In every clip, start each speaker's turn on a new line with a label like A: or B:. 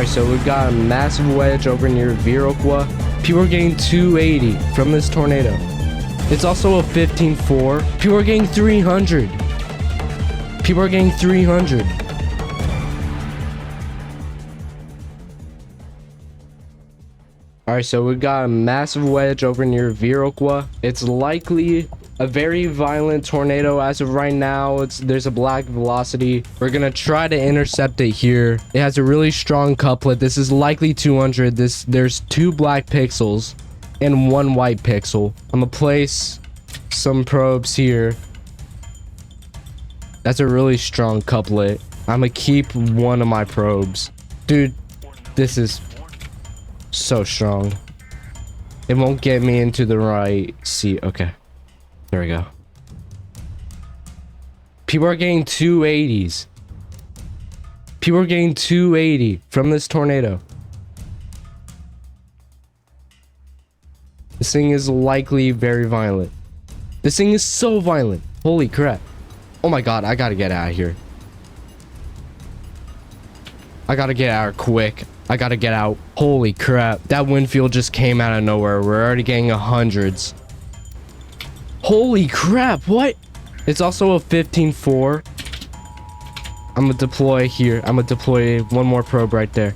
A: Alright, so we've got a massive wedge over near Viroqua. People are getting 280 from this tornado. It's also a 15-4. People are getting 300. People are getting 300. Alright, so we've got a massive wedge over near Viroqua. It's likely a very violent tornado as of right now. There's a black velocity. We're gonna try to intercept it here. It has a really strong couplet. This is likely 200. There's 2 black pixels and 1 white pixel. I'm gonna place some probes here. That's a really strong couplet. I'm gonna keep one of my probes. Dude, this is so strong. It won't get me into the right seat. Okay, there we go. People are getting 280s. People are getting 280 from this tornado. This thing is likely very violent. This thing is so violent. Holy crap. Oh my god, I gotta get out of here. I gotta get out quick. I gotta get out. Holy crap. That wind field just came out of nowhere. We're already getting 100s. Holy crap. What? It's also a 15-4. I'm gonna deploy here. I'm gonna deploy one more probe right there.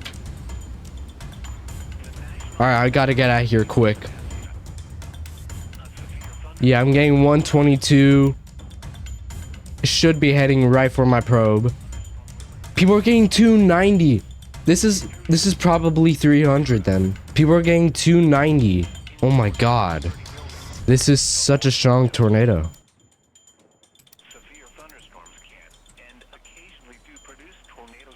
A: Alright, I gotta get out of here quick. Yeah, I'm getting 122. Should be heading right for my probe. People are getting 290. This is probably 300 then. People are getting 290. Oh my god. This is such a strong tornado.
B: Severe thunderstorms can and occasionally do produce tornadoes.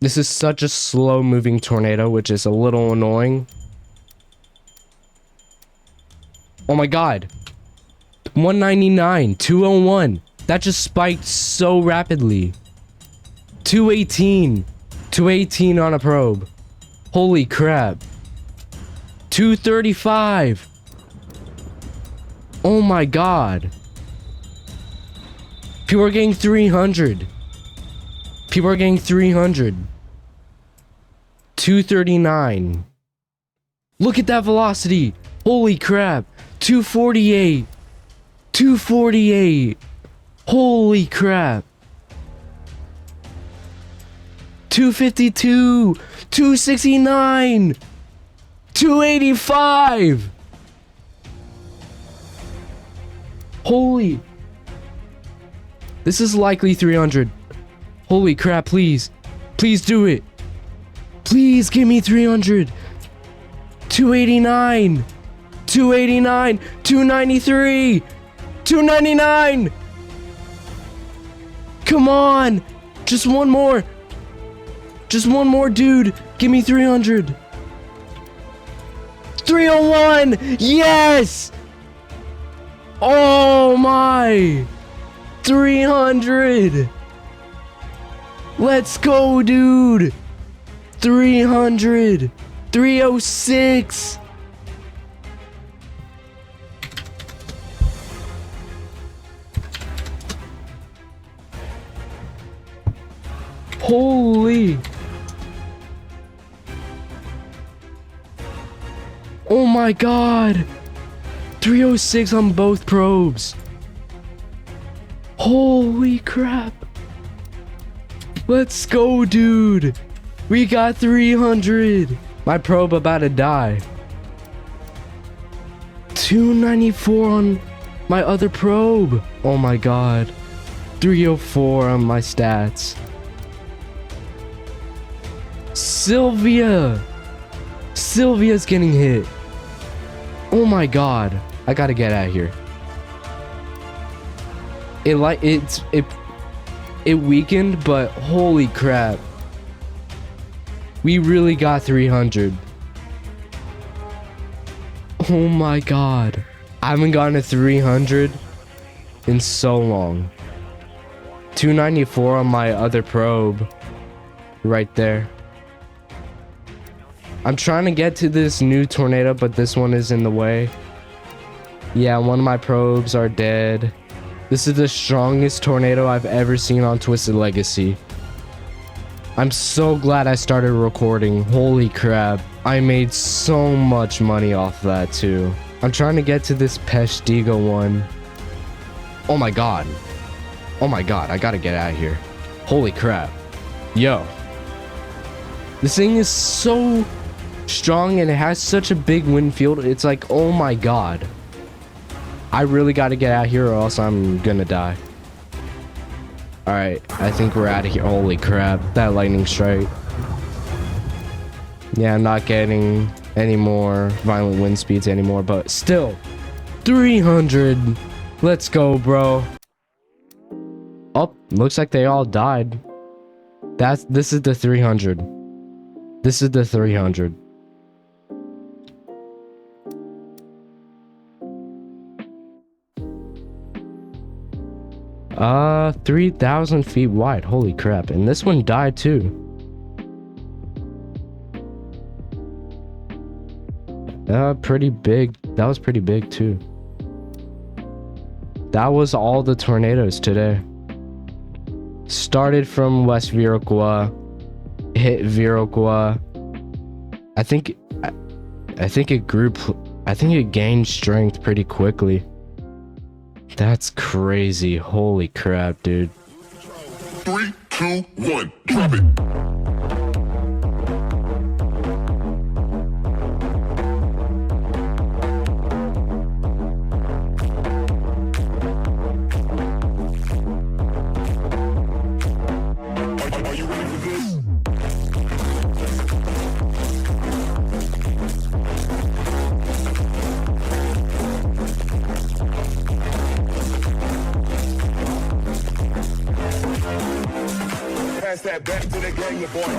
A: This is such a slow moving tornado, which is a little annoying. Oh my god. 199, 201. That just spiked so rapidly. 218. 218 on a probe. Holy crap. 235. Oh my god. People are getting 300. People are getting 300. 239. Look at that velocity. Holy crap. 248. 248. Holy crap. 252. 269. 285. Holy. This is likely 300. Holy crap, please. Please do it. Please give me 300. 289. 289. 293. 299. Come on. Just one more. Just one more, dude. Give me 300. 301. Yes. Oh my. 300. Let's go, dude. 300. 306. Holy. Oh my god. 306 on both probes. Holy crap. Let's go, dude. We got 300. My probe about to die. 294 on my other probe. Oh my god. 304 on my stats. Sylvia. Sylvia's getting hit. Oh my god. I gotta get out of here. It weakened, but holy crap. We really got 300. Oh my god. I haven't gotten to 300 in so long. 294 on my other probe. Right there. I'm trying to get to this new tornado, but this one is in the way. Yeah, one of my probes are dead. This is the strongest tornado I've ever seen on Twisted Legacy. I'm so glad I started recording. Holy crap. I made so much money off that too. I'm trying to get to this Peshtigo one. Oh my god. Oh my god, I gotta get out of here. Holy crap. Yo. This thing is so strong and it has such a big wind field. It's like, oh my god. I really gotta get out here or else I'm gonna die. Alright, I think we're out of here. Holy crap, that lightning strike. Yeah, I'm not getting any more violent wind speeds anymore, but still, 300. Let's go, bro. Oh, looks like they all died. This is the 300. This is the 300. Uh, 3,000 feet wide. Holy crap. And this one died too. Pretty big. That was pretty big too. That was all the tornadoes today. Started from West Viroqua, hit Viroqua. I think it gained strength pretty quickly. That's crazy. Holy crap, dude.
C: 3, 2, 1, drop it. Are you ready for this? Pass that back to the gang of boys.